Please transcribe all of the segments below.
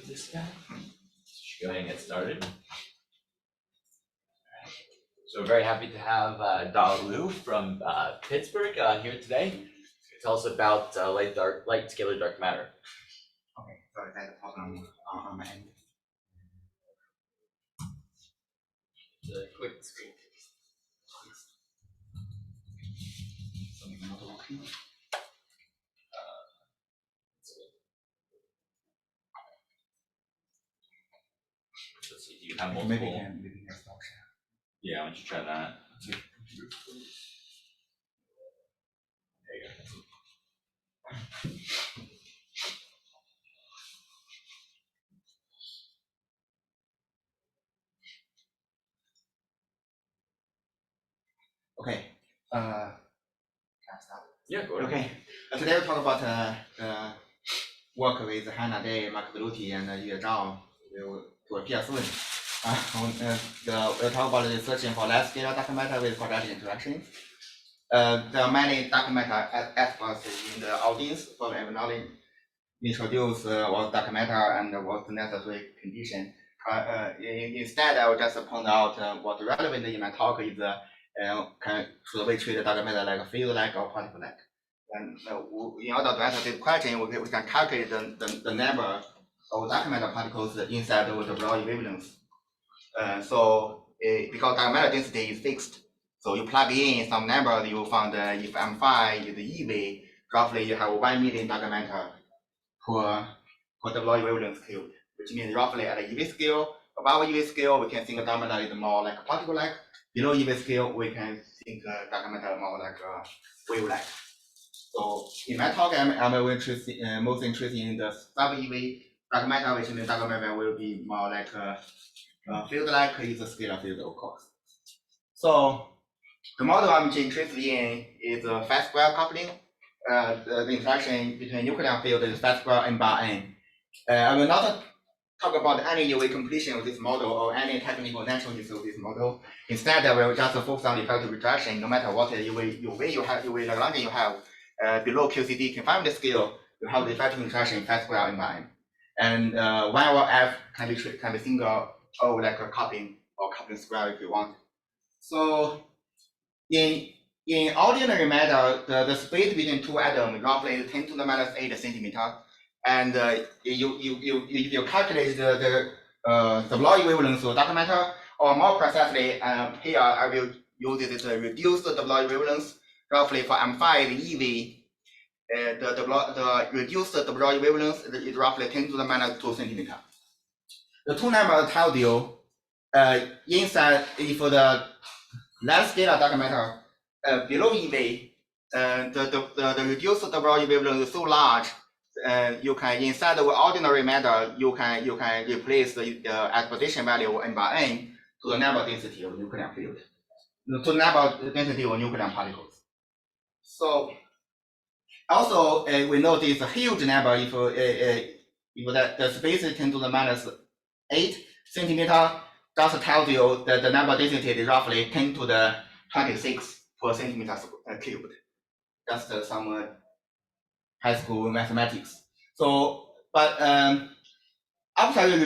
This guy. Should go ahead and get started. So we're very happy to have Dalu from Pittsburgh here today to tell us about light scalar dark matter. Okay, sorry, that's a problem on my end. The quick screen. Something not working. Let's see, do you have multiple? Maybe we can stop share. Yeah, why don't you try that? There you go. Okay. Can I start? Yeah, go ahead. Okay. Today we'll talk about work with Hannah Day, Mark Beluti, and Yue Zhao. We'll do a peer soon. We'll talk about the searching for light scalar dark matter with quadratic interaction. There are many dark matter experts in the audience who have knowledge introduce what dark matter and what's necessary condition. Instead, I will just point out what relevant in my talk is should we treat dark matter like a field-like or particle-like? And in order to answer this question, we can calculate the number of dark matter particles inside of the Broad equivalence. Because dark matter density is fixed, so you plug in some number, you found if M5 is EV, roughly you have 1 million dark matter per the Broad equivalence cube, which means roughly at the EV scale. Above EV scale, we can think dark matter is more like a particle-like. Below EV scale, we can think dark matter more like a wave-like. So in my talk, I'm most interested in the sub-EV dark matter, which means dark matter will be more like a field-like is a scalar field, of course. So the model I'm interested in is a fast square coupling. The interaction between nucleon field is fast square n bar n. I will not talk about any UV completion of this model or any technical naturalness of this model. Instead, I will just focus on effective retraction. No matter what UV you have, UV Lagrangian you have, below QCD confinement scale, you have the effective retraction fast square n bar n. And 1 over f can be single or like a coupling or coupling square if you want. So in ordinary matter, the space between two atoms roughly is 10 to the minus 8 centimeter. And if you calculate the Scalar equivalence of dark matter, or more precisely, here I will use this reduced Scalar equivalence. Roughly for M5 EV, the reduced Scalar equivalence is roughly 10 to the minus 2 centimeter. The two numbers tell you inside if the light scalar dark matter below EV, the reduced Scalar equivalence is so large. You can inside of ordinary matter, you can replace the expectation value n bar n to the number density of nucleon field, to the number density of nucleon particles. So also we know this huge number if the space is 10 to the minus 8 centimeter, just tells you that the number density is roughly 10 to the 26 per centimeter cubed. Just some high school mathematics. So, but after you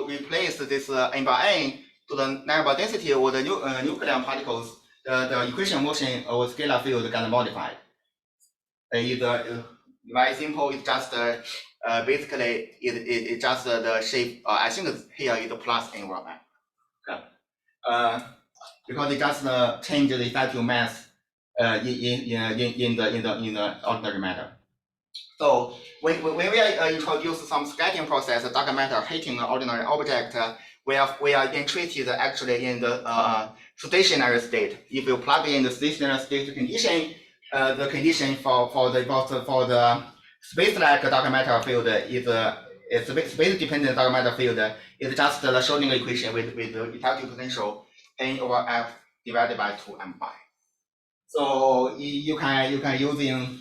replace this n bar n to the number density of the nucleon particles, the equation motion of scalar field gets modified. Very simple. It's just basically it's just the shape. I think here is plus n over n. Okay. Because it just change the effective mass in the ordinary matter. So when we introduce some scattering process, dark matter hitting an ordinary object, we are interested actually in the stationary state. If you plug in the stationary state condition, the condition for the space-like dark matter field is space-dependent dark matter field is just the Schrodinger equation with the effective potential n over f divided by 2m pi. So you can using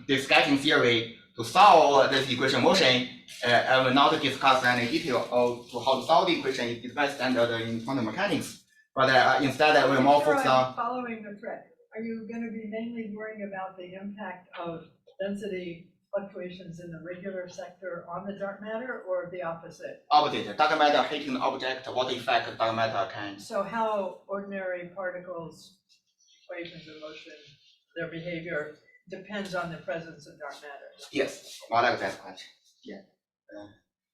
this scattering theory to solve this equation motion. I will not discuss any detail of how to solve the equation. It's very standard in quantum mechanics. But instead, I will more focus on following the thread. Are you going to be mainly worrying about the impact of density fluctuations in the regular sector on the dark matter, or the opposite? Opposite, dark matter hitting the object, what effect dark matter can. So how ordinary particles, equations of motion, their behavior depends on the presence of dark matter? Yes, more like that question. Yeah.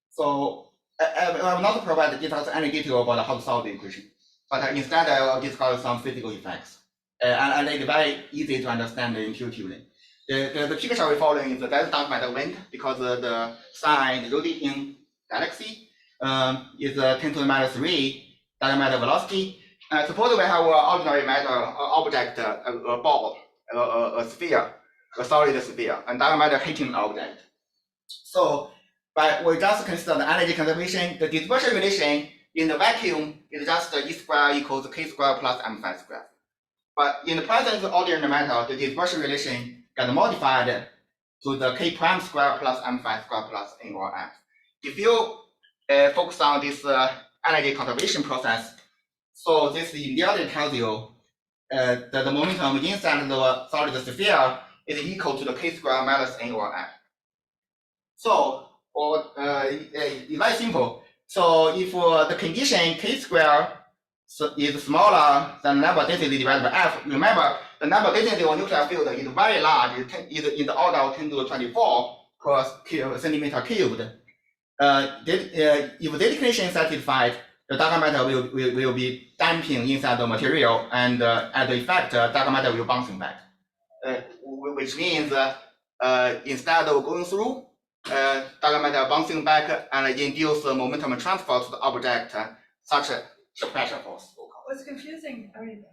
So I will not provide details any detail about how to solve the equation, but instead I will discuss some physical effects, and it's very easy to understand intuitively. The picture we're following is that dark matter wind, because the sign rotating galaxy is 10 to the minus 3 dark matter velocity. Suppose we have an ordinary matter object, a ball, a sphere, a solid sphere, and dark matter hitting the object. So, but we just consider the energy conservation. The dispersion relation in the vacuum is just E square equals K square plus M psi square. But in the presence of ordinary matter, the dispersion relation gets modified to the K prime square plus M phi square plus N or F. If you focus on this energy conservation process, so this immediately tells you that the momentum inside the solid sphere is equal to the K square minus N or F. So, it's very simple. So if the condition K square is smaller than number density divided by F, remember the number density of nuclear field is very large, is in the order of 10 to the 24 per centimeter cubed. If this condition is satisfied, the dark matter will be damping inside the material, and as the effect, dark matter will bouncing back, which means instead of going through, dark matter bouncing back and induce the momentum transfer to the object, such a pressure force. What's confusing, I mean,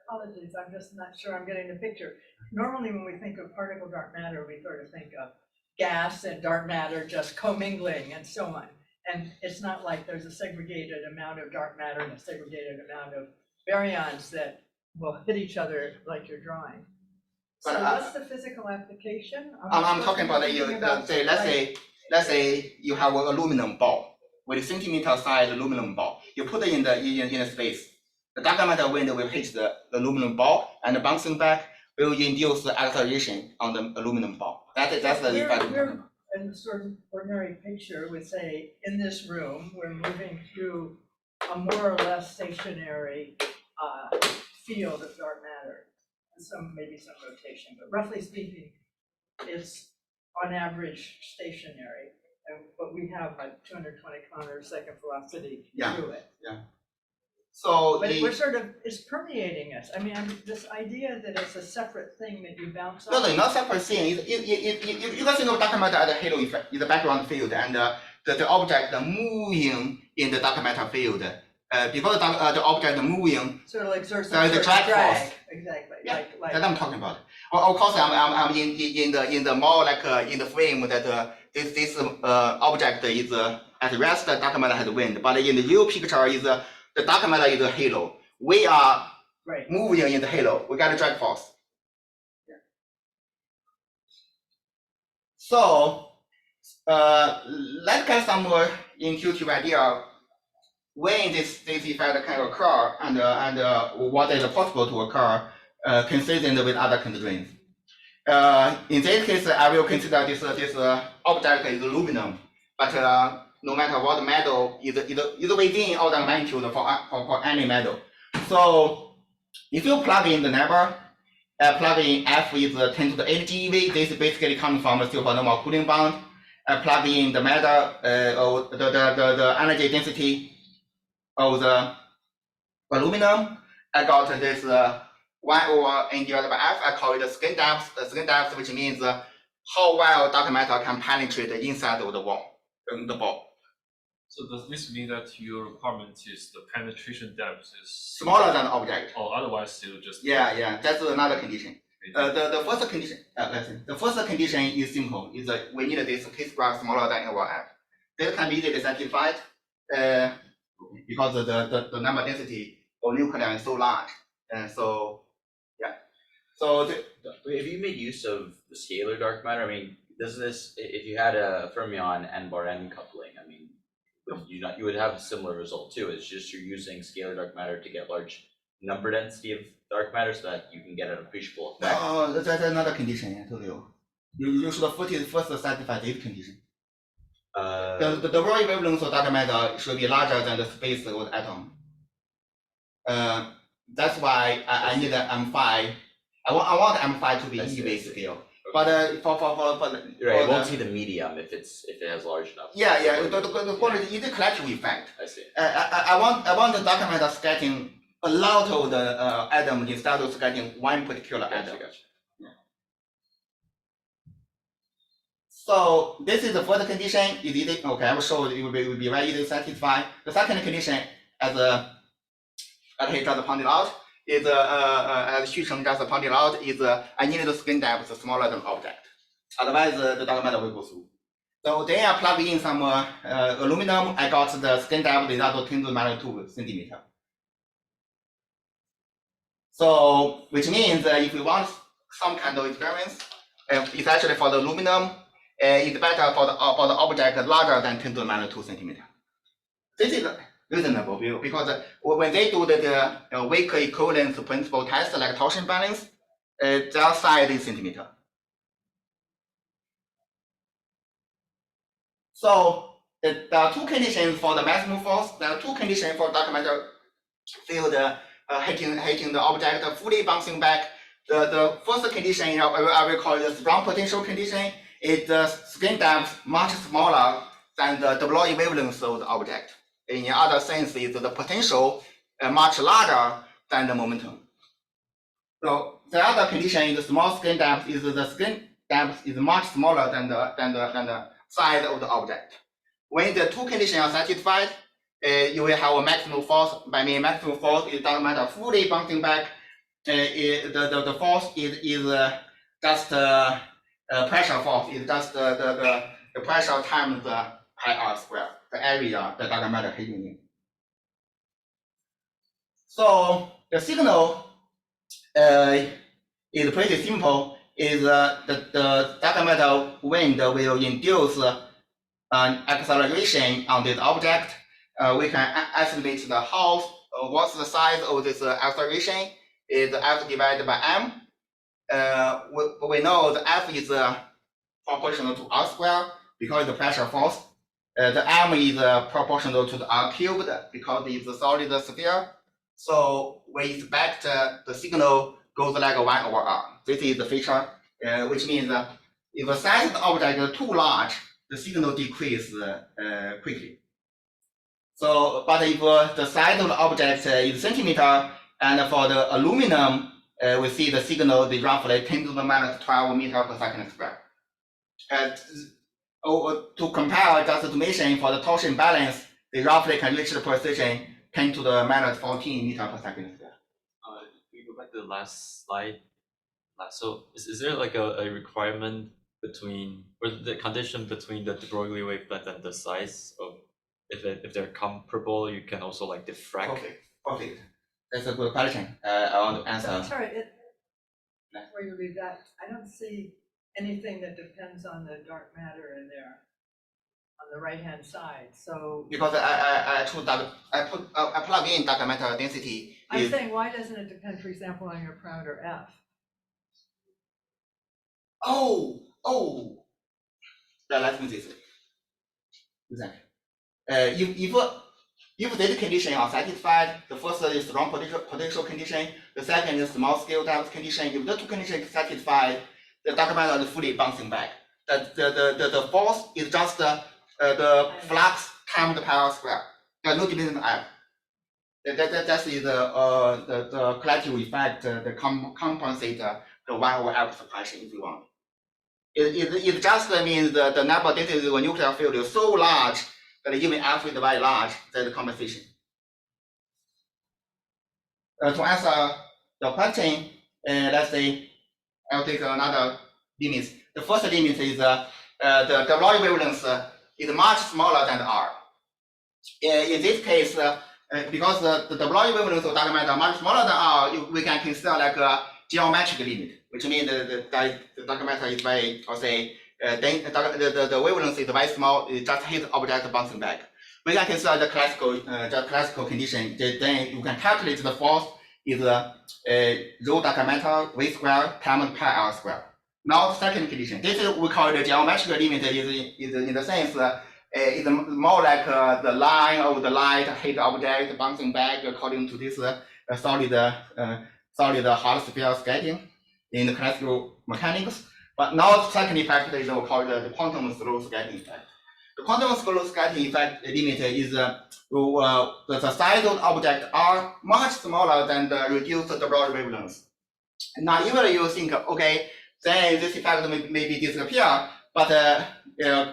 apologies, I'm just not sure I'm getting the picture. Normally when we think of particle dark matter, we sort of think of gas and dark matter just commingling and so on. And it's not like there's a segregated amount of dark matter and a segregated amount of baryons that will hit each other like you're drawing. So what's the physical application? I'm talking about let's say you have an aluminum ball with a centimeter size aluminum ball. You put it in the space. The dark matter wind will hit the aluminum ball, and bouncing back will induce the acceleration on the aluminum ball. That's the effect. In the sort of ordinary picture would say, in this room, we're moving through a more or less stationary field of dark matter, and maybe some rotation, but roughly speaking, it's on average stationary, but we have like 220 kilometers per second velocity through it. Yeah. So but we're sort of, it's permeating us. I mean, this idea that it's a separate thing that you bounce off. No, not separate thing. You can think of dark matter as a halo effect in the background field, and the object moving in the dark matter field. Because the object moving, sort of like the drag force. Exactly. Yeah, like that I'm talking about. Well, of course, I'm in the more like in the frame that this object is at rest. Dark matter has wind, but in the real picture is the dark matter is a halo. We are moving in the halo. We got a drag force. Yeah. So let's get some more intuitive idea when this effect can occur, and what is possible to occur, consistent with other constraints. In this case, I will consider this object is aluminum, but no matter what metal is within order of magnitude for any metal. So if you plug in the number, plug in F is 10 to the 8 GeV. This basically comes from a supernova cooling bond. Plug in the matter, the energy density of the aluminum. I got this 1 over n divided by F. I call it the skin depth, which means how well dark matter can penetrate the inside of the wall, the ball. So does this mean that your requirement is the penetration depth is smaller than the object? Or otherwise it will just yeah, that's another condition. The first condition, the first condition is simple. Is we need this K square smaller than N over F. This can be easily satisfied because the number density of nucleon is so large, and so yeah. So have you made use of the scalar dark matter? I mean, doesn't this, if you had a fermion n bar n coupling, I mean, you would have a similar result too. It's just you're using scalar dark matter to get large number density of dark matter so that you can get an appreciable effect? That's another condition I told you. You should first satisfy this condition. The de Broglie wavelength of dark matter should be larger than the space of the atom. That's why I need an M5. I want M5 to be EV scale. But for Right, it won't see the medium if it has large enough. Yeah, the quality is a collective effect. I see. I want the dark matter scattering a lot of the atom instead of scattering one particular atom. Gotcha. So this is the first condition. Is easy. Okay, I will show you. It will be very easy to satisfy. The second condition, as he just pointed out, is as Xu Cheng just pointed out, is I need the skin depth smaller than object. Otherwise, the dark matter will go through. So then I plug in some aluminum. I got the skin depth is also 10 to the minus 2 centimeter. So which means if we want some kind of experiments, it's actually for the aluminum. It's better for the object larger than 10 to the minus 2 centimeter. This is reasonable because when they do the weak equivalence principle test like torsion balance, their size is centimeter. So there are two conditions for the maximum force. There are two conditions for dark matter field hitting the object fully bouncing back. The first condition I will call the strong potential condition. Is the skin depth much smaller than the de Broglie wavelength of the object. In other sense, is the potential much larger than the momentum. So the other condition is the small skin depth is the skin depth is much smaller than the size of the object. When the two conditions are satisfied, you will have a maximum force. By mean maximum force, it doesn't matter fully bouncing back. The force is just pressure force is just the pressure times the pi r square, the area the dark matter hitting in. So the signal is pretty simple. Is the dark matter wind will induce an acceleration on this object. We can estimate the how what's the size of this acceleration is F divided by m. We know the F is proportional to r squared because the pressure force. The m is proportional to the r cubed because it's a solid sphere. So we expect the signal goes like 1 over r. This is the feature, which means if the size of the object is too large, the signal decreases quickly. So, but if the size of the object is centimeter, and for the aluminum, we see the signal is roughly 10 to the minus 12 meter per second square. To compare, just to mention, for the torsion balance, they roughly can reach the precision 10 to the minus 14 meter per second square. We go back to the last slide. So is there like a requirement between, or the condition between the de Broglie wavelength and the size of, if they're comparable, you can also like diffract? Okay, perfect. That's a good question. I want to answer. Sorry, before you leave that, I don't see anything that depends on the dark matter in there on the right-hand side. So Because I plug in dark matter density. I'm saying, why doesn't it depend, for example, on your parameter F? Let me this. Exactly. If this condition are satisfied, the first is strong potential condition, the second is small scale depth condition. If the two conditions satisfied, the dark matter is fully bouncing back. The force is just the flux times the pi r square. There's no dependence on F. That is the collective effect that compensate the 1 over F suppression if you want. It just means the number density of a nuclear field is so large that even F is very large, there's a compensation. To answer the question, let's say I'll take another limit. The first limit is the de Broglie wavelength is much smaller than R. In this case, because the de Broglie wavelength of dark matter much smaller than R, we can consider like a geometric limit, which means the dark matter is very, I'll say, the wavelength is very small, it just hits object bouncing back. We can consider the classical condition, then you can calculate the force is rho dark matter V square times pi R square. Now the second condition, this is we call the geometric limit is in the sense is more like the line of the light hit object bouncing back according to this solid hard sphere skating in the classical mechanics. But now the second effect is called the quantum slow skating effect. The quantum slow skating effect limit is the size of the object are much smaller than the reduced Broglie wavelength. Now even you think, okay, then this effect maybe disappear, but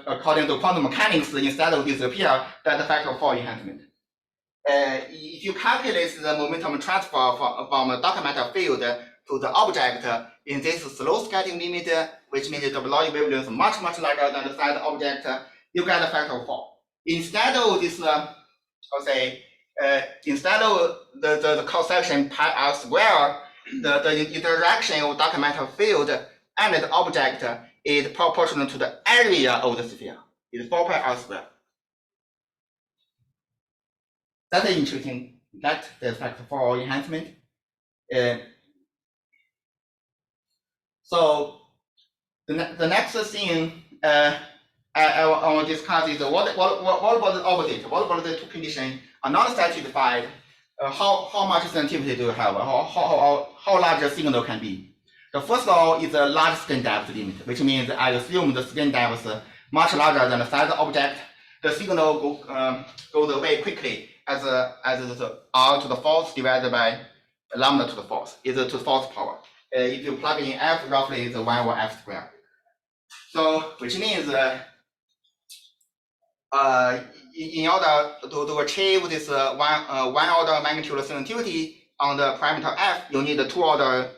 according to quantum mechanics, instead of disappear, that's a factor 4 enhancement. If you calculate the momentum transfer from a dark matter field to the object in this slow skating limit, which means the Broglie wavelength is much larger than the size of the object, you get a factor 4. Instead of this, instead of the cross section pi r square, the interaction of dark matter field and the object is proportional to the area of the sphere. It's 4 pi r square. That's interesting. That's the factor 4 enhancement. So the next thing I want to discuss is what about the opposite? What about the two conditions are not satisfied? How much sensitivity do you have? How large a signal can be? The first law is a large scan depth limit, which means I assume the scan depth is much larger than the size of the object. The signal goes away quickly as the r to the fourth divided by lambda to the fourth is to the fourth power. If you plug in f, roughly is 1 over f squared. So which means in order to achieve this one order magnitude sensitivity on the parameter f, you need a 2 order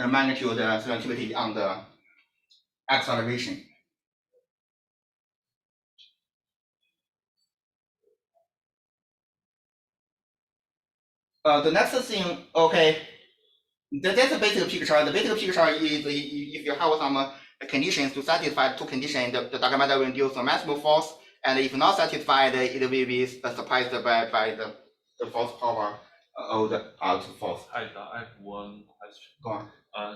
magnitude sensitivity on the acceleration. The next thing, okay, that's the basic picture. The basic picture is if you have some conditions to satisfy two conditions, the dark matter will induce a maximal force, and if not satisfied, it will be surprised by the force power of the out force. Hi, I have one question. Go on.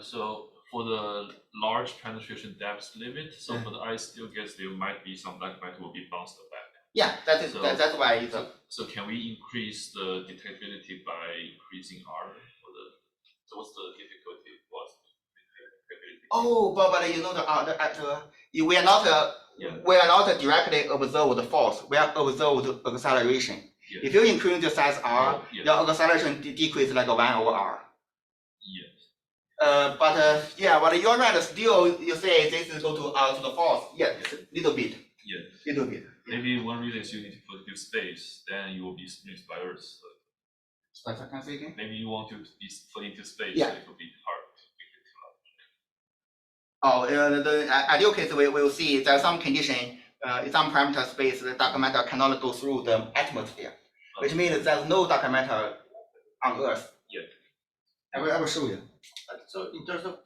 So for the large penetration depth limit, so for the I still guess there might be some dark matter will be bounced back. Yeah, that's why it's so can we increase the detectability by increasing R? So what's the difficulty? Oh, but you know we are not directly observe the force. We are observe the acceleration. Yes. If you increase the size r, yes. your acceleration decrease like 1 over r. Yes. But you're right. Still, you say this is go to r to the fourth. Yeah, little bit. Yes. Little bit. Maybe one reason is you need to put into space, then you will be split by Earth. So Can I say again? maybe you want to be put into space, Yeah. so it will be hard to Oh, the ideal case we will see there's some condition in some parameter space the dark matter cannot go through the atmosphere, which means there's no dark matter on Earth. Yeah. I will show you. So in terms of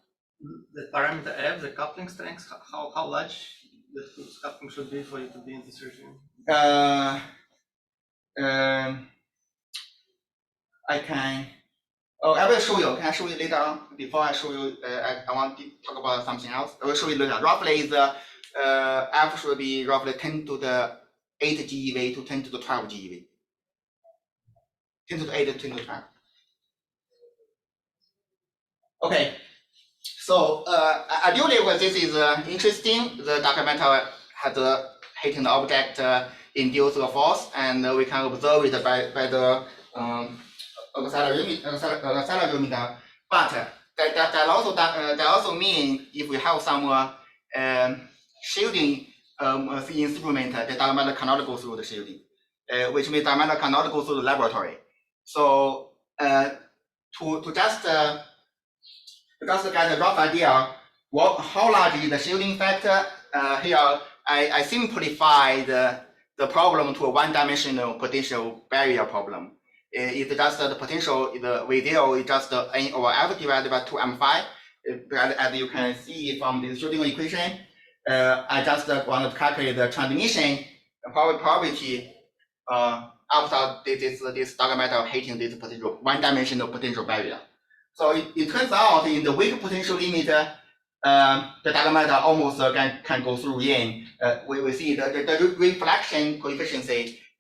the parameter f, the coupling strength, how large the coupling should be for you to be in this regime? I will show you. Can I show you later on? Before I show you, I want to talk about something else. I will show you later. Roughly, the f should be roughly 10 to the 8 GeV to 10 to the 12 GeV. 10 to the 8 to 10 to the 12. Okay. So ideally, when this is interesting, the dark matter has hitting the object induce a force, and we can observe it by the accelerometer. But that also means if we have some shielding instrument, the dark matter cannot go through the shielding, which means dark matter cannot go through the laboratory. So to just get a rough idea, how large is the shielding factor? Here I simplify the problem to a one-dimensional potential barrier problem. It's just the potential, the V0 is just N over F divided by 2m5. As you can see from the Schrödinger equation, I just want to calculate the transmission probability after this dark matter hitting this potential one-dimensional potential barrier. So it turns out in the weak potential limit, the dark matter almost can go through in. We see the reflection coefficient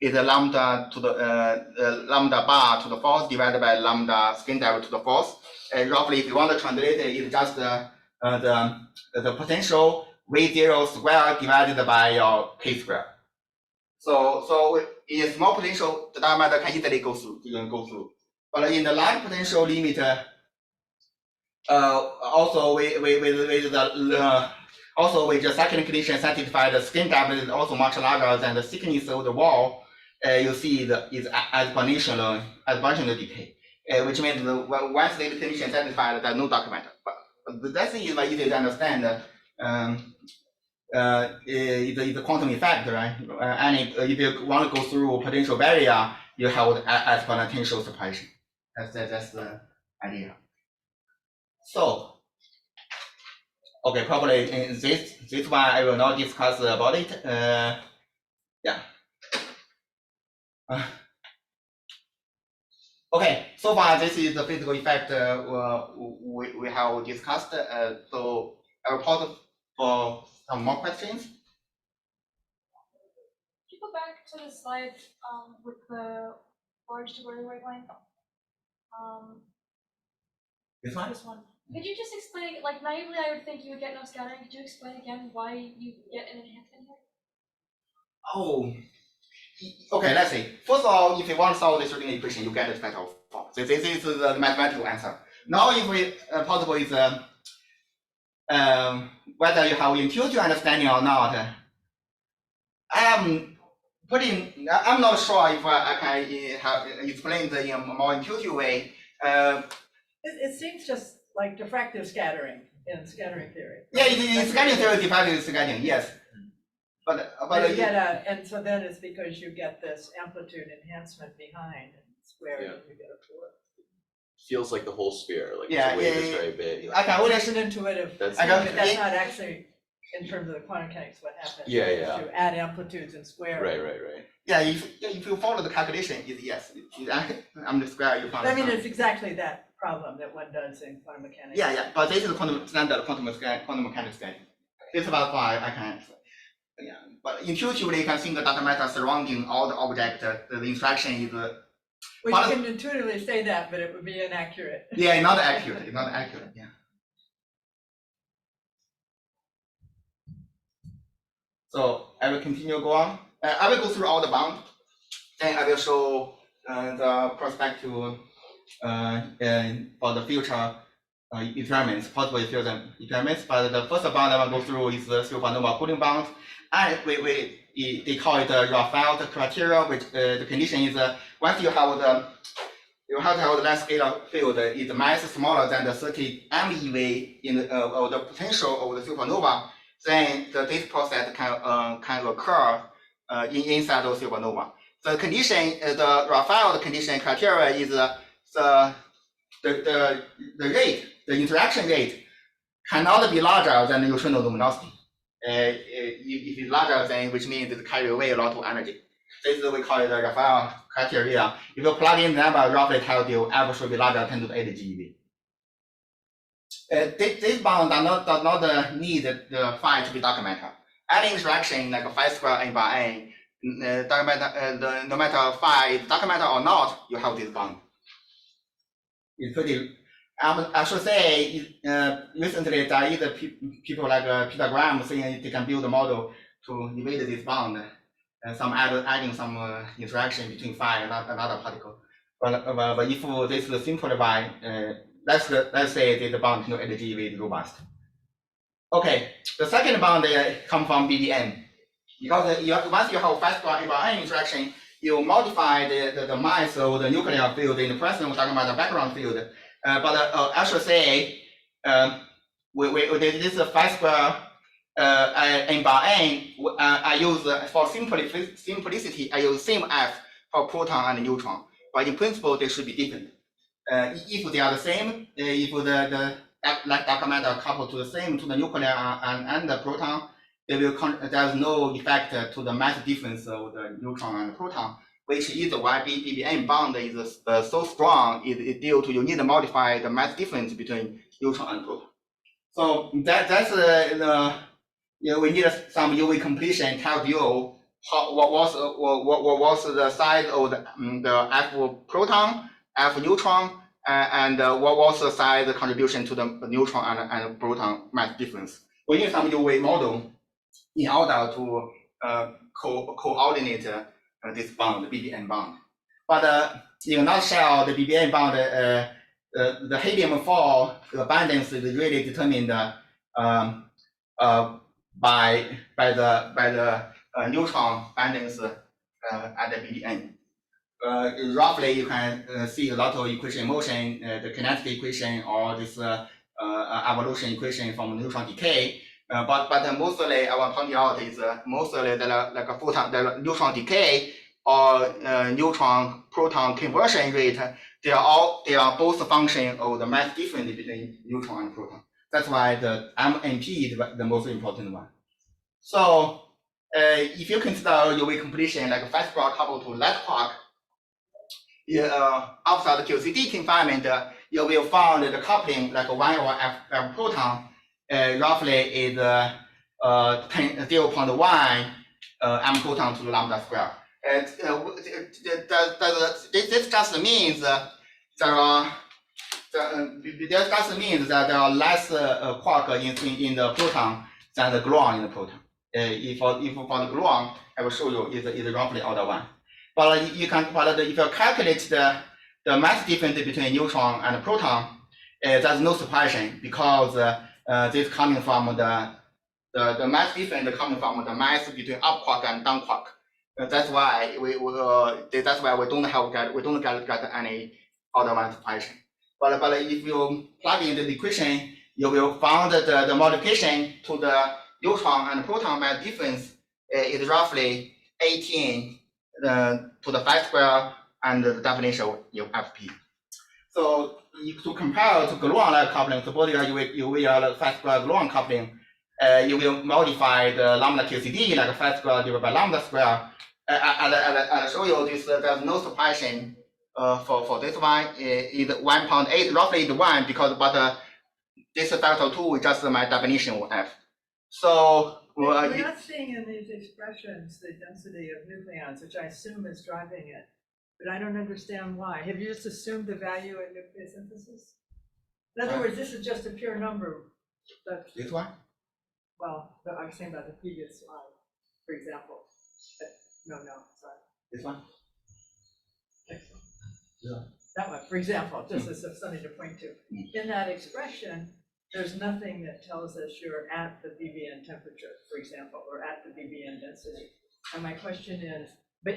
is lambda to the lambda bar to the force divided by lambda skin depth to the force. Roughly, if you want to translate it, it's just the potential V0 square divided by your k square. So in small potential, the dark matter can easily go through. But in the large potential limit, also with the second condition satisfied, the skin depth is also much larger than the thickness of the wall. You see is exponential decay, which means once the condition satisfied, there's no dark matter. But that thing is very easy to understand. It's a quantum effect, right? And if you want to go through potential barrier, you have exponential separation. That's the idea. So, okay, probably in this one I will not discuss about it. Yeah. Okay, so far this is the physical effect we have discussed. So I will pause for some more questions. Can you go back to the slide with the large to Galileo wavelength? This one? This one. Could you just explain, like naively I would think you would get no scattering. Could you explain again why you get an enhancement here? Oh, okay, let's see. First of all, if you want to solve this Schrodinger equation, you get a spectral form. So this is the mathematical answer. Now, if we possible is whether you have intuitive understanding or not, I'm not sure if I can explain it in a more intuitive way. It seems just like diffractive scattering in scattering theory. Yeah, in scattering theory, diffractive scattering, yes. But you get and so then it's because you get this amplitude enhancement behind and squared, and you get a force. Feels like the whole sphere, like Yeah, the wave yeah, is yeah. very big. I can only It's an intuitive. That's That's not actually in terms of the quantum mechanics what happens. Yeah, is yeah. You add amplitudes and square. right. Yeah, if you follow the calculation, it's yes. I'm the square you found. I mean, it's exactly that problem that one does in quantum mechanics. Yeah, but this is standard quantum mechanics scattering. This is about why I can answer. Yeah, but intuitively you can think the dark matter surrounding all the object. The interaction is. Well, you can intuitively say that, but it would be inaccurate. Yeah, it's not accurate. It's not accurate. Yeah. So I will continue go on. I will go through all the bound. Then I will show the perspective for the future experiments, possible experiments. But the first bound I will go through is the Supernova cooling bound, and they call it the Raffelt criterion, which the condition is once you have to have the length scalar field is mass smaller than the 30 MeV in of the potential of the supernova, then this process can occur inside of supernova. The condition, the Raffelt condition criteria is the rate, the interaction rate cannot be larger than the neutrino luminosity. If it's larger than, which means it carries away a lot of energy. This is we call it the Raffelt criteria. If you plug in the number, roughly tells you F should be larger than 10 to the 8 GeV. This bound does not need the phi to be dark matter. Any interaction like phi square n by n, dark matter, no matter phi is dark matter or not, you have this bound. It's pretty. I should say, recently there is people like Peter Graham saying they can build a model to evade this bound. Adding some interaction between phi and another particle. But if this is simplified, let's say the bound to energy is robust. Okay, the second bound comes from BDM. Because once you have phi square n by n interaction, you modify the mass of the nuclear field in the presence of dark matter background field. But I should say, this phi square n by n, I use for simplicity, I use same F for proton and neutron. But in principle, they should be different. If they are the same, if the like dark matter coupled to the same to the nuclear and the proton, there's no effect to the mass difference of the neutron and the proton. which is why BBN bond is so strong, is due to you need to modify the mass difference between neutron and proton. So that's we need some UV completion tells you what was the size of the F proton, F neutron, and what was the size contribution to the neutron and proton mass difference. We need some UV model in order to coordinate this bond, the BBN bond. But in a nutshell, the BBN bond, the helium-4 abundance is really determined by the neutron abundance at the BBN. Roughly, you can see a lot of equation motion, the kinetic equation or this evolution equation from neutron decay. But mostly, I want to point out is mostly the neutron decay or neutron proton conversion rate. They are both a function of the mass difference between neutron and proton. That's why the MNP is the most important one. So if you consider UV completion like a fast quark coupled to light quark, outside the QCD confinement, you will find the coupling like 1 over F proton roughly is 0.1 m proton to the lambda square. This just means that there are less quark in the proton than the gluon in the proton. If for the gluon, I will show you is roughly order 1. But if you calculate the mass difference between neutron and proton, there's no surprise because this coming from the mass difference coming from the mass between up quark and down quark. That's why we don't get any order 1 surprise. But if you plug in the equation, you will find that the modification to the neutron and proton mass difference is roughly 18 to the 5 square and the definition of FP. So to compare to gluon-like coupling, suppose you will 5 square gluon coupling, you will modify the lambda QCD like 5 square divided by lambda square. I'll show you this. There's no suppression for this one. Is 1.8, roughly is 1 because this factor 2 is just my definition of F. So we're not seeing in these expressions the density of nucleons, which I assume is driving it, but I don't understand why. Have you just assumed the value in nucleosynthesis? In other words, this is just a pure number. This one? Well, I was saying about the previous slide, for example. No, sorry. This one? Next one. Yeah. That one, for example, just as something to point to. In that expression, there's nothing that tells us you're at the BBN temperature, for example, or at the BBN density. And my question is,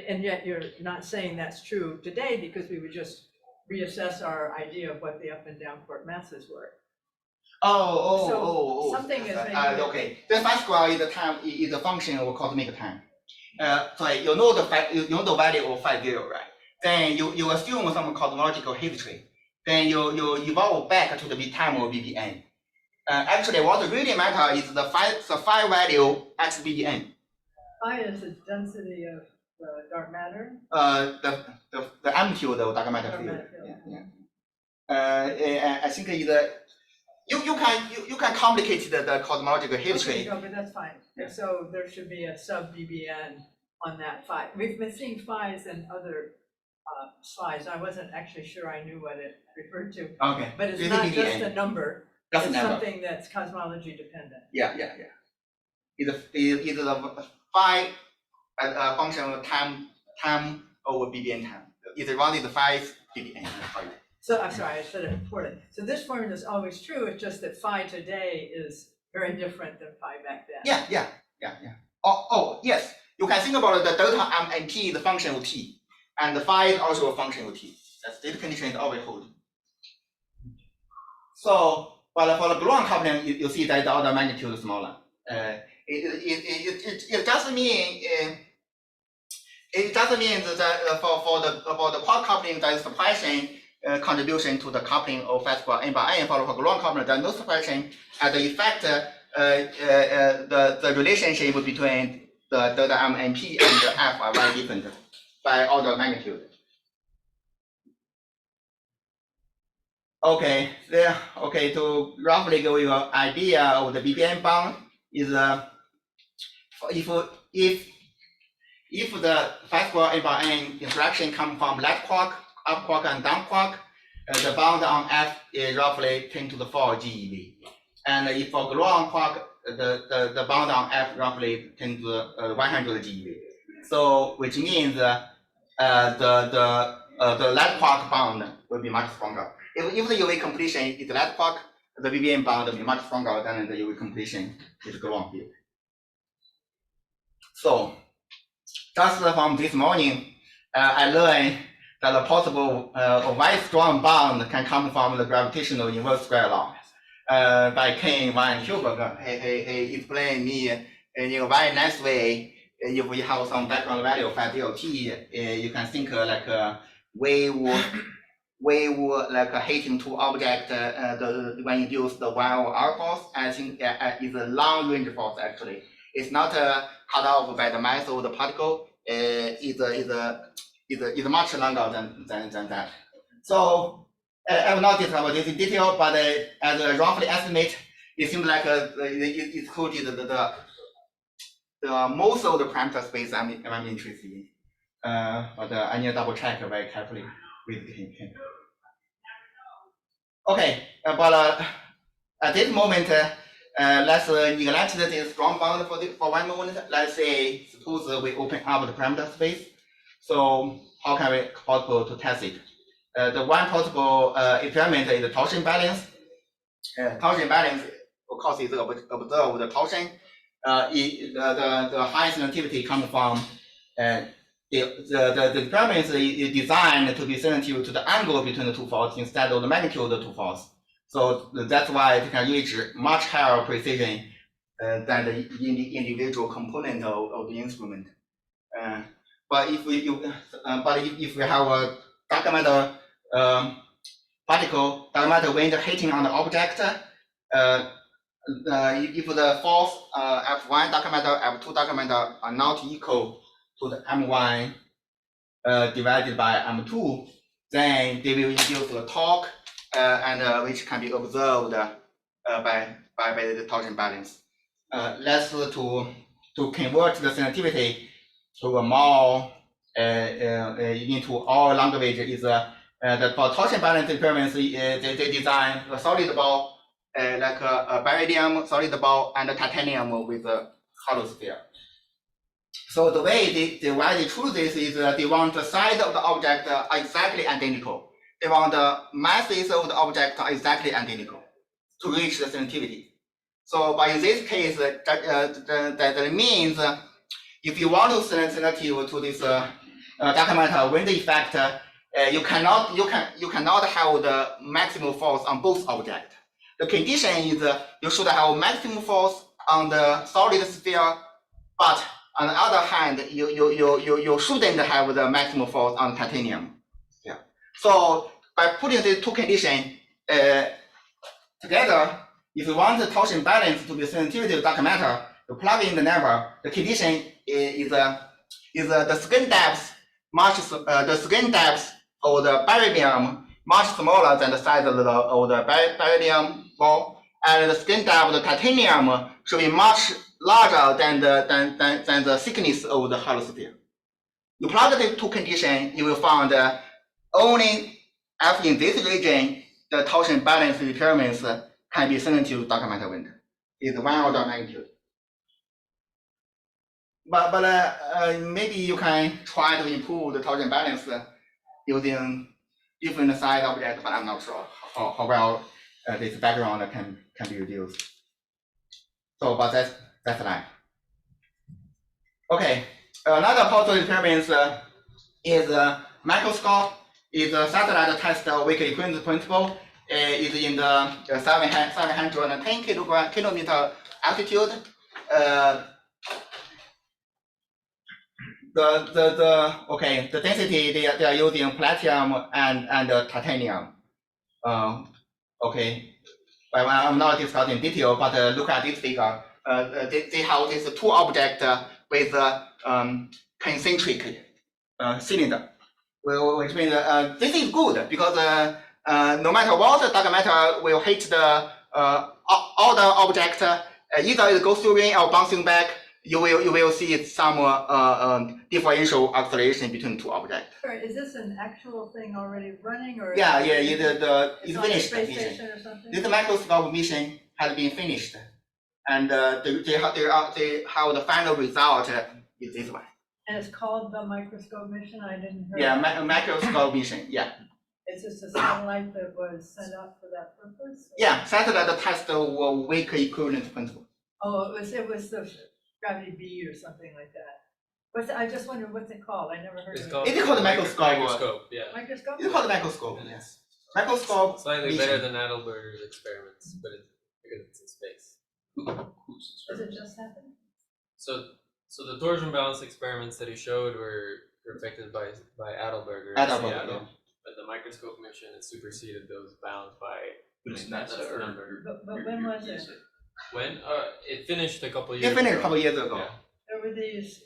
and yet you're not saying that's true today because we would just reassess our idea of what the up and down quark masses were. Something is maybe okay. The fast square is the time is a function of cosmic time. So you know the value of phi 0, right? Then you assume some cosmological history. Then you evolve back to the time of BBN. Actually, what really matters is the phi value at BBN. Phi is the density of the dark matter. The amplitude of dark matter field. I think you can complicate the cosmological history. Okay, no, but that's fine. And so there should be a sub BBN on that phi. We've been seeing phis in other slides. I wasn't actually sure I knew what it referred to. Okay. But it's not just a number. That's it's a number. Something that's cosmology dependent. Yeah. It's a phi a function of time over BBN time. It's around the phi BBN. So I'm sorry, I should have reported. So this formula is always true. It's just that phi today is very different than phi back then. Yeah. Oh, yes. You can think about the delta m and t, the function of t, and the phi is also a function of t. That state condition is always hold. So, but for the gluon coupling, you see that the order magnitude is smaller. It doesn't mean that for the quark coupling there is suppression contribution to the coupling of fast square n by n. For gluon coupling, there is no suppression, and the effect the relationship between the delta m and p and the f are very different. by order of magnitude. Okay, to roughly give you an idea of the BBM bound is if the phi square n bar n interaction comes from left quark, up quark, and down quark, the bound on F is roughly 10 to the 4 GeV. And if for gluon quark, the bound on F roughly 10 to the 100 GeV. So which means the left quark bound will be much stronger. If the UV completion is left quark, the BBM bound will be much stronger than the UV completion is gluon field. So just from this morning, I learned that the possible a very strong bond can come from the gravitational inverse square law by Kane van Hilberg. He explained me in a very nice way. If we have some background value of phi delta, you can think like a wave like hitting two objects when induced the one over R force. I think is a long range force actually. It's not cut off by the mass of the particle. Is much longer than that. So I will not discuss this in detail, but as a roughly estimate, it seems like it included the most of the parameter space I'm interested in. But I need to double check very carefully with him. Okay, but at this moment, let's neglect this strong bound for one moment. Let's say, suppose we open up the parameter space. So how can we possible to test it? The one possible experiment is the torsion balance. Torsion balance, of course, is observe the torsion. The high sensitivity comes from the experiment is designed to be sensitive to the angle between the two faults instead of the magnitude of the two faults. So that's why it can reach much higher precision than the individual component of the instrument. But if we have a dark matter particle, dark matter wind hitting on the object, if the force F1 dark matter, F2 dark matter are not equal to the M1 divided by M2, then they will induce a torque, and which can be observed by the torsion balance. Let's to convert the sensitivity to a more into our language is the for torsion balance experiments. They design a solid ball like a beryllium solid ball and a titanium with a hollow sphere. So the way why they choose this is they want the size of the object exactly identical. They want the masses of the object are exactly identical to reach the sensitivity. So, but in this case, that means if you want to sensitive to this dark matter wind effect, you cannot have the maximum force on both objects. The condition is you should have maximum force on the solid sphere, but on the other hand, you shouldn't have the maximum force on titanium. Yeah. So by putting these two conditions together, if you want the torsion balance to be sensitive to dark matter, you plug in the number. The condition is the skin depth of the beryllium much smaller than the size of the beryllium ball, and the skin depth of the titanium should be much larger than the thickness of the hollow sphere. You plug these two conditions, you will find only after in this region the torsion balance determines can be sensitive to dark matter wind. It's one order of magnitude. But maybe you can try to improve the torsion balance using different size objects, but I'm not sure how well this background can be reduced. So, but that's life. Okay, another possible experiment is Microscope. Is a satellite test of weak equivalence principle. Is in the 710 kilometer altitude. The density they are using platinum and titanium. Okay, well, I'm not discussing detail, but look at this figure. They have these two objects with concentric cylinder. Which means this is good because no matter what, the dark matter will hit the all the object. Either it goes through or bouncing back. You will see some differential acceleration between two objects. Sorry, is this an actual thing already running or? Yeah, it's it's on a finished space mission. station or something? This microscope mission has been finished, and they have the final result is this one. And it's called the microscope mission? I didn't hear. Yeah, that. microscope mission. Yeah, Is this a satellite that was sent up for that purpose? yeah. Satellite test weak equivalence principle. Oh, it was the gravity B or something like that. I just wondered what's it called? I never heard It's of called it. It is called a microscope. Microscope, yeah. Microscope? It's called a microscope. Yes, microscope. Slightly mission. better than Adelberger's experiments, but because it's in space. Does it just happen? So the torsion balance experiments that he showed were perfected by Adelberger. in Adelberger, Seattle. yeah. But the microscope mission it superseded those bound by It's that's NASA the or number. But when was it? When it finished a couple years It finished a ago. couple years ago. Yeah. There were these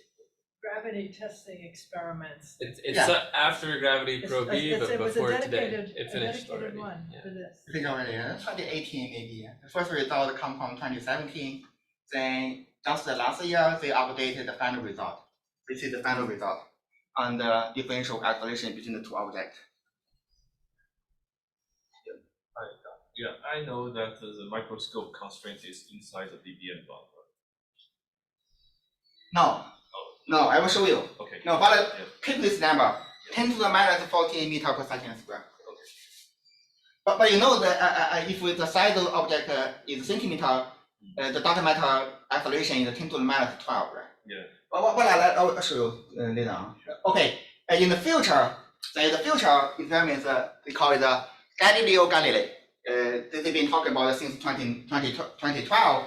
gravity testing experiments. It's Yeah. After Gravity Pro B, but It was a before today. dedicated, It a finished dedicated already. one Yeah. for this. I think already 2018 maybe. The first result come from 2017. Then just last year they updated the final result. This is the final result on the differential acceleration between the two objects. Yeah, I know that the microscope constraint is inside the BBN bound. No, I will show you. Okay. No, but Yeah. keep this number 10 to the minus 14 meter per second square. But you know that if the size of the object is centimeter, the dark matter acceleration is 10 to the minus 12, right? Yeah. What I'll show you later on. Okay, in the future experiments, we call it Galileo Galilei. They've been talking about it since 2012.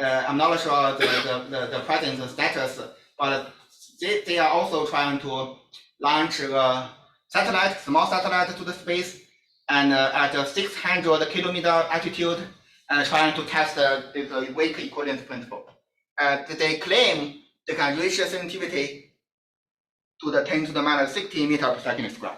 I'm not sure the present status, but they are also trying to launch a satellite, small satellite to the space, and at a 600 kilometer altitude, and trying to test the weak equivalence principle. They claim they can reach a sensitivity to the 10 to the minus 16 meter per second square.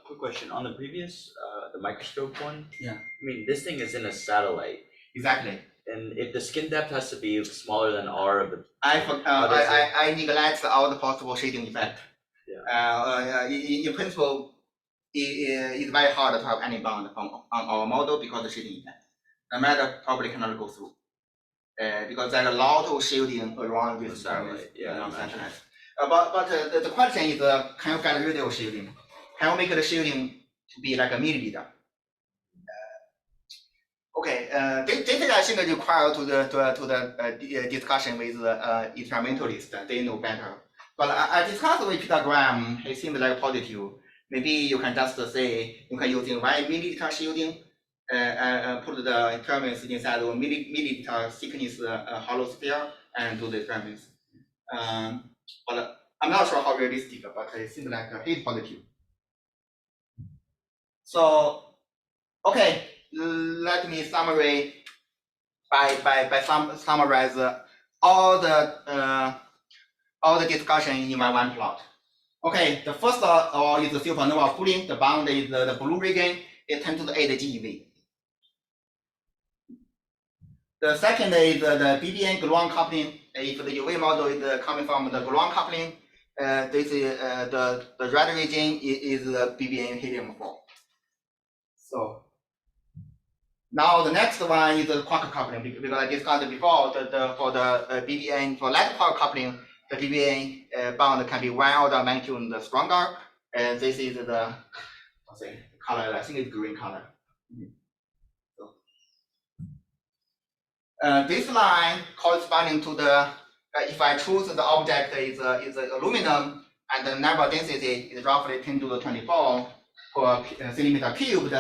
Quick question, on the previous, the microscope one? Yeah. I mean, this thing is in a satellite, Exactly. and if the skin depth has to be smaller than R of the, I neglect all the possible shading effect. In principle, it's very hard to have any bound on our model because of the shading effect. The matter probably cannot go through. Because there's a lot of shielding around this satellite, yeah, satellite. But the question is, can you get rid of shielding? Can you make the shielding to be like a milliliter? Okay, this I think required to the discussion with experimentalists. They know better. But I discussed with Peter Graham. He seemed like positive. Maybe you can just say you can use 1 milliliter shielding. Put the experiments inside of milliliter thickness hollow sphere and do the experiments. But I'm not sure how realistic, but it seems like he's positive. So, okay, let me summarize summarize all the discussion in my one plot. Okay, the first is the supernova cooling. The bound is the blue region. It 10 to the 8 GeV. The second is the BBN gluon coupling. If the UV model is coming from the gluon coupling, this is the red region is the BBN helium-4. So now the next one is the quark coupling, because I discussed before for the BBN for light quark coupling, the BBN bond can be 1 order of magnitude stronger. And this is the color. I think it's green color. This line corresponding to the if I choose the object is aluminum and the number density is roughly 10 to the 24 per centimeter cubed,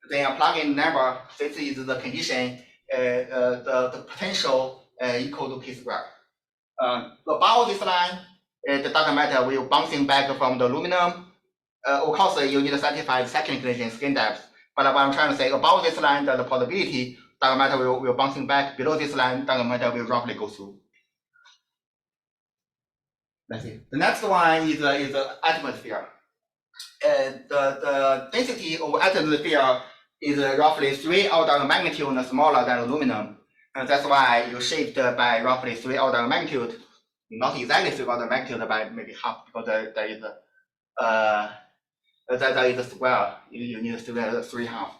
then I plug in number. This is the condition, the potential equal to p squared. Above this line, the dark matter will bouncing back from the aluminum. Of course, you need to satisfy the second condition, skin depth. But what I'm trying to say, above this line, the possibility dark matter will bouncing back. Below this line, dark matter will roughly go through. let's see. The next one is the atmosphere. The density of atmosphere is roughly 3 orders of magnitude smaller than aluminum. And that's why you shift by roughly 3 orders of magnitude, not exactly 3 orders of magnitude, by maybe half, because there is a square. You need 3 half.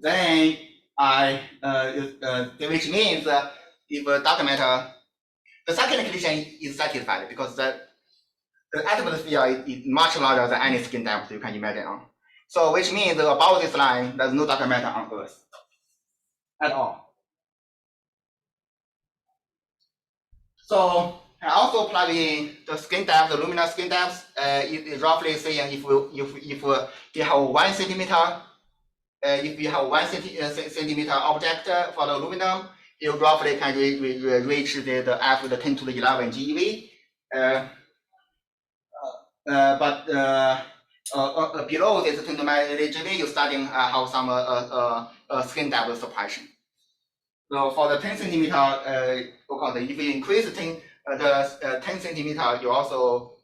Then which means if dark matter, the second condition is satisfied because the atmosphere is much larger than any skin depth you can imagine on. So which means above this line, there's no dark matter on Earth at all. So I also plug in the skin depth, the luminous skin depth. It is roughly saying if you have 1 centimeter, if you have 1 centimeter object for the aluminum, you roughly can reach the F with the 10 to the 11 GeV. But below this 10 to the 11 GeV, you starting have some skin depth suppression. So for the 10 centimeter, if you increase the 10 centimeter, you also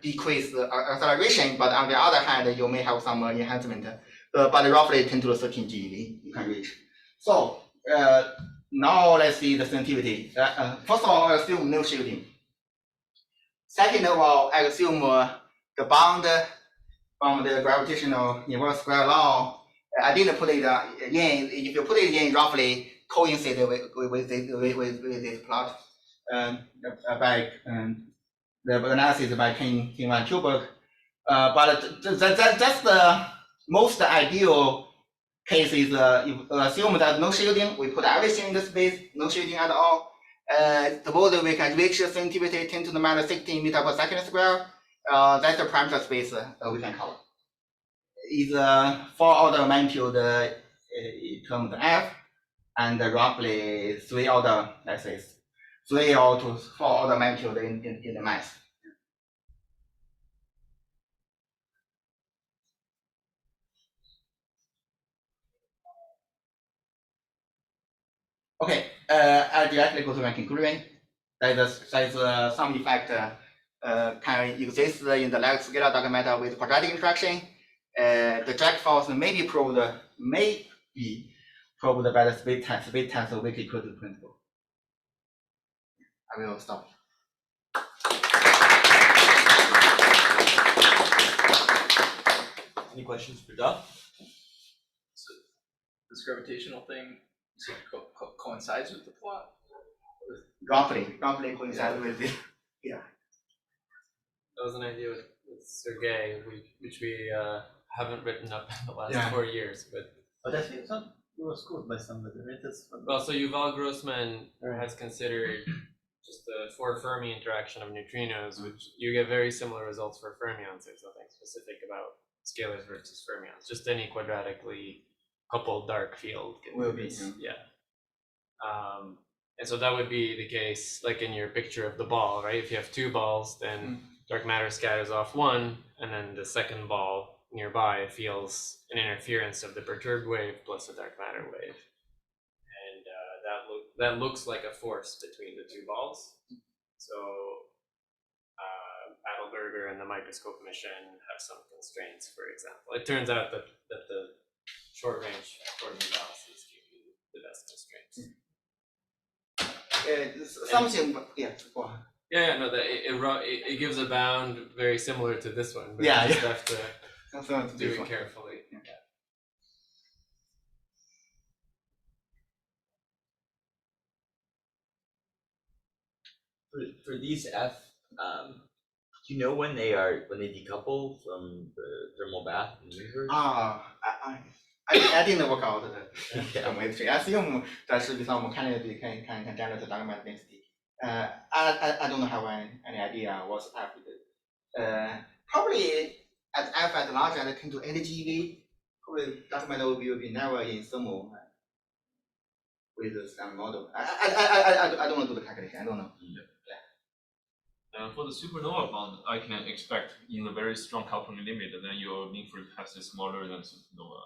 decrease the acceleration. But on the other hand, you may have some enhancement. But roughly 10 to the 13 GeV you can reach. So now let's see the sensitivity. First of all, I assume no shielding. Second of all, I assume the bound from the gravitational inverse square law. I didn't put it in. If you put it in, roughly coincide with this plot by the analysis by King van Tilburg. But that's the most ideal case is assume that no shielding. We put everything in the space, no shielding at all. Suppose we can reach sensitivity 10 to the minus 16 meter per second square. That's the parameter space we can cover. Is 4 order magnitude in terms of F, and roughly 3 order, let's say 3 or to 4 order magnitude in the mass. Okay, I directly go to my conclusion. There's some effect can exist in the large scalar dark matter with quadratic interaction. The drag force may be proved by the space tensor weak equality principle. I will stop. Any questions for Doug? So this gravitational thing coincides with the plot? Roughly coincides with it. That was an idea with Sergey, which we haven't written up in the last Yeah. 4 years. But that's it was scored by somebody, right? well, so Yuval Grossman has considered just the 4 Fermi interaction of neutrinos, which you get very similar results for fermions. There's nothing specific about scalars versus fermions. Just any quadratically coupled dark field Will be, yeah. And so that would be the case, like in your picture of the ball, right? If you have 2 balls, then dark matter scatters off one, and then the second ball nearby feels an interference of the perturbed wave plus a dark matter wave, and that looks like a force between the 2 balls. So Adelberger and the Microscope mission have some constraints. For example, it turns out that the short range Torsion balances give you the best constraints. Something, yeah. Go on. Yeah, no, that it gives a bound very similar to this one, but Yeah, you just have to Something do it different. carefully. For these F, do you know when they decouple from the thermal bath in the universe? I didn't work out the geometry. I assume there should be some candidate can generate the dark matter density. I don't have any idea what's F is. Probably at F at large and 10 to 8 GeV, probably dark matter will be never in thermal with the standard model. I don't want to do the calculation. I don't know. For the supernova bond, I can expect in a very strong coupling limit, then your mean free path is smaller than supernova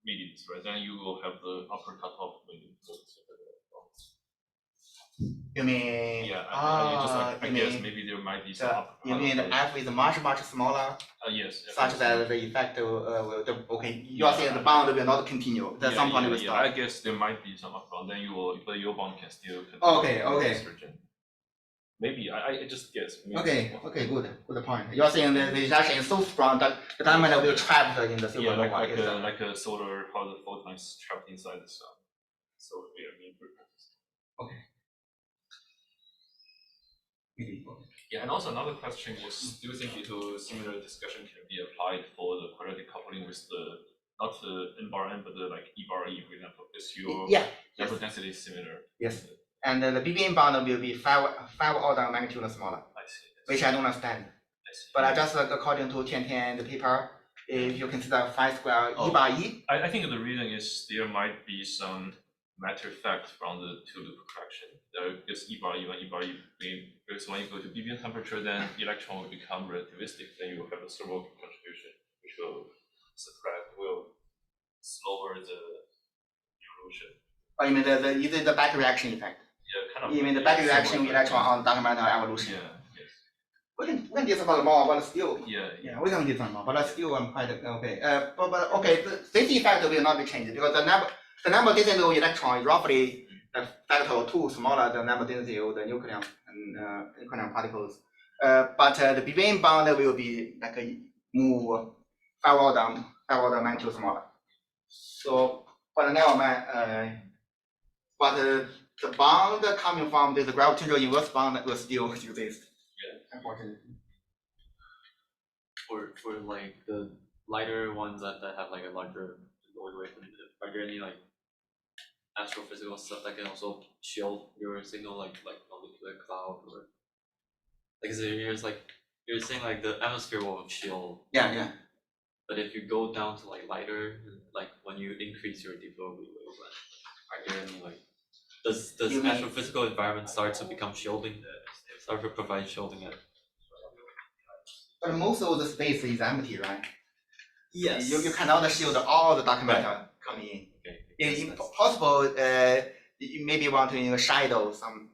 mediums, right? Then you will have the upper cutoff limit for the supernova bonds. You mean? Yeah, I just I you guess mean maybe there might be some. you mean the F is much smaller, Yes. such that the effect will you are saying the bond will not continue. At some point it will stop. I guess there might be some upbound. Then but your bond can still continue. Okay. This region. Maybe I just guess. Maybe Okay, good point. You are saying the rejection is so strong that the diamond will trap in the supernova. like a solar how the photons trapped inside the sun. So we are mean purposes. Okay. Yeah, and also another question was, do you think a similar discussion can be applied for the quadratic coupling with the not the n bar n but the like e bar e, for example, is your number density similar? Yes. And the BBN bond will be five order magnitude smaller. I see. Which I don't understand. I see. But I just according to Tian the paper, if you consider phi square e bar e. I think the reason is there might be some matter effect from the two loop correction. There is e bar e because when you go to BBN temperature, then electron will become relativistic. Then you will have a thermal contribution, which will slower the evolution. Oh, you mean the back reaction effect? Yeah, kind of. You mean the back reaction of electron on dark matter evolution? Yeah. Yes. We can discuss more, but still. Yeah. We can discuss more, but still I'm quite okay. But okay, this effect will not be changed because the number density of electron is roughly a factor of 2 smaller than the number density of the nucleon and nucleon particles. But the BBN bond will be like a move 5 order magnitude smaller. So, but never mind. But the bond coming from this gravitational inverse bond will still exist. Yeah. Unfortunately. For like the lighter ones that have like a larger wavelength, are there any like astrophysical stuff that can also shield your signal, like molecular cloud, or like you're saying like the atmosphere will shield. Yeah. But if you go down to like lighter, like when you increase your de Broglie wavelength, are there any like does astrophysical environment start to become shielding? Start to provide shielding at. But most of the space is empty, right? Yes. You cannot shield all the dark matter coming in. Okay. If possible, you maybe want to shadow something.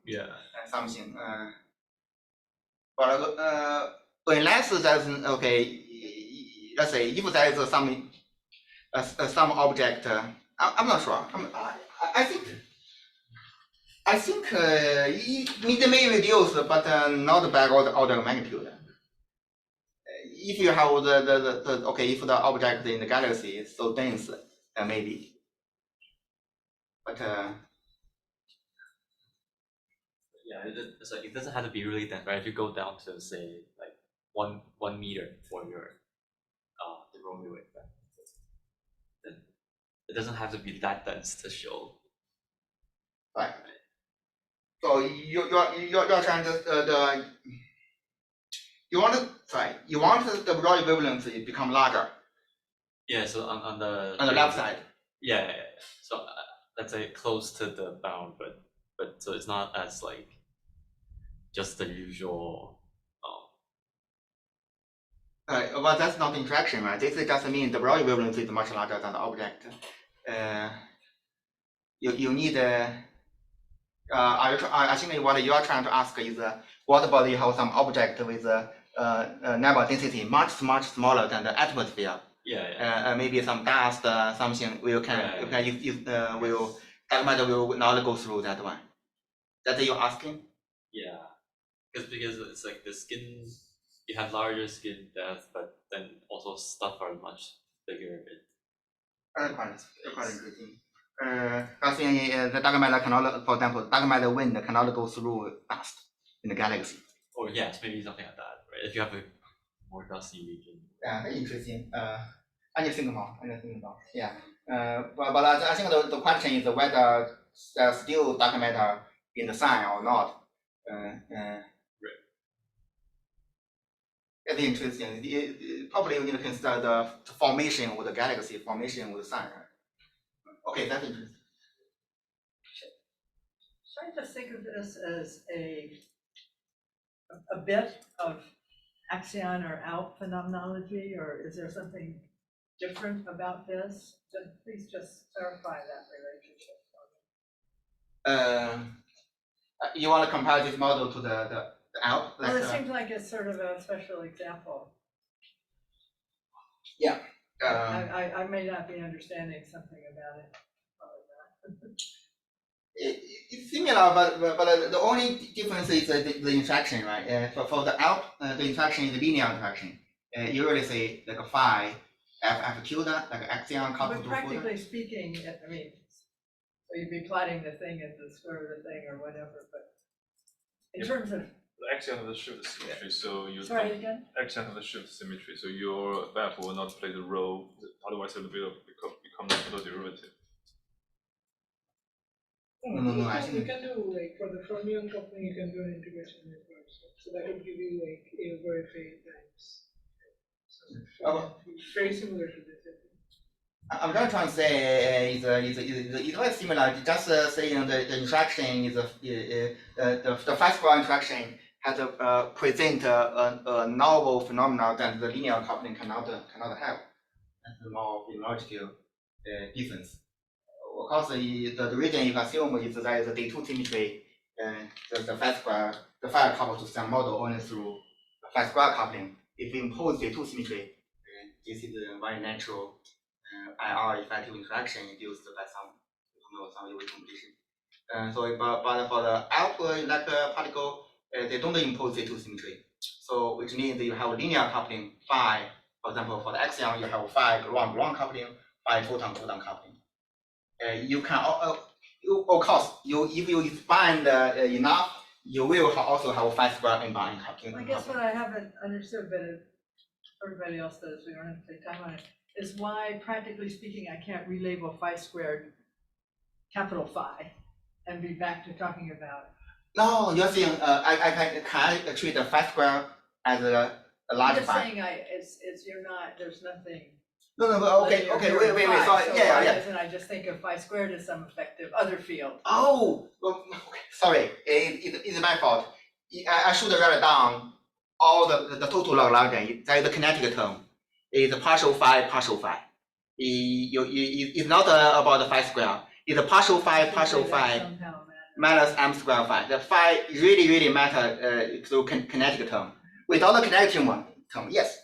But unless there's let's say if there is some object, I'm not sure. I think it may reduce, but not by order of magnitude. If you have if the object in the galaxy is so dense, then maybe. But yeah, it doesn't have to be really dense, right? If you go down to say like 1 meter for your de Broglie wavelength, then it doesn't have to be that dense to show. Right. So you're trying to you want the Broglie equivalence to become larger. Yeah. So on the left side. Yeah. So let's say close to the bound, but so it's not as like just the usual. Well, that's not interaction, right? This just means the Broglie equivalence is much larger than the object. You need. I think what you are trying to ask is what about you have some object with number density much smaller than the atmosphere? Yeah. Maybe some dust, something will dark matter will not go through that one. That you're asking? Yeah, because it's like the skin, you have larger skin depth, but then also stuff are much bigger. Quite interesting. I think the dark matter cannot, for example, dark matter wind cannot go through dust in the galaxy. Or yes, maybe something like that, right? If you have a more dusty region. Yeah, very interesting. I need to think about. Yeah. But I think the question is whether there's still dark matter in the sun or not. It's interesting. Probably you need to consider the formation of the galaxy, formation of the sun. Okay, that's interesting. Should I just think of this as a bit of axion or out phenomenology, or is there something different about this? Please just clarify that relationship. You want to compare this model to the ALP? Well, it seems like it's sort of a special example. I may not be understanding something about it. Probably not. It's similar, but the only difference is the interaction, right? For the ALP, the interaction is linear interaction. You really say like a phi, f tilde, like an axion coupled But to practically speaking, I mean, so you'd be plotting the thing at the square root of the thing or whatever, but in terms of, The axion has a shift symmetry, so you sorry again? axion has a shift symmetry, so your BAP will not play the role, otherwise it will become the total derivative. No, I You can do like for the fermion coupling, you can do an integration reverse. So that would give you like A over FA times. So very similar to this. I'm not trying to say it's very similar. Just saying the interaction is the fast square interaction has present a novel phenomenon that the linear coupling cannot have. That's the more phenomenological difference. Of course, the reason you assume is that there is a D2 symmetry. The fast square, the phi coupled to some model only through the fast square coupling. If we impose D2 symmetry, this is a very natural IR effective interaction induced by some wave completion. But for the alpha electron particle, they don't impose D2 symmetry. So which means that you have linear coupling phi. For example, for the axion, you have phi gluon coupling, phi photon coupling. You can of course if you expand enough, you will also have phi square inbound coupling. I guess what I haven't understood, but if everybody else does, we don't have to take time on it, is why, practically speaking, I can't relabel phi squared capital Phi and be back to talking about. No, you're saying I can treat the phi square as a large I'm just phi. saying it's you're not, there's nothing. No, but okay, wait, Phi, sorry, so yeah. why doesn't I just think of phi squared as some effective other field? Oh, well, okay, sorry, it's my fault. I should write down all the total log Lagrange. There is the kinetic term. It's partial phi. It's not about the phi square. It's a partial phi minus m square phi. The phi really matter through kinetic term. Without the kinetic term, yes,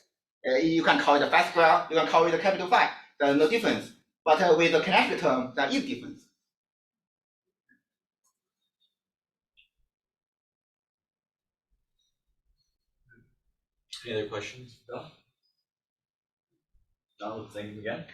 you can call it the phi square. You can call it the capital phi. There's no difference. But with the kinetic term, there is difference. Any other questions? No, thank you again.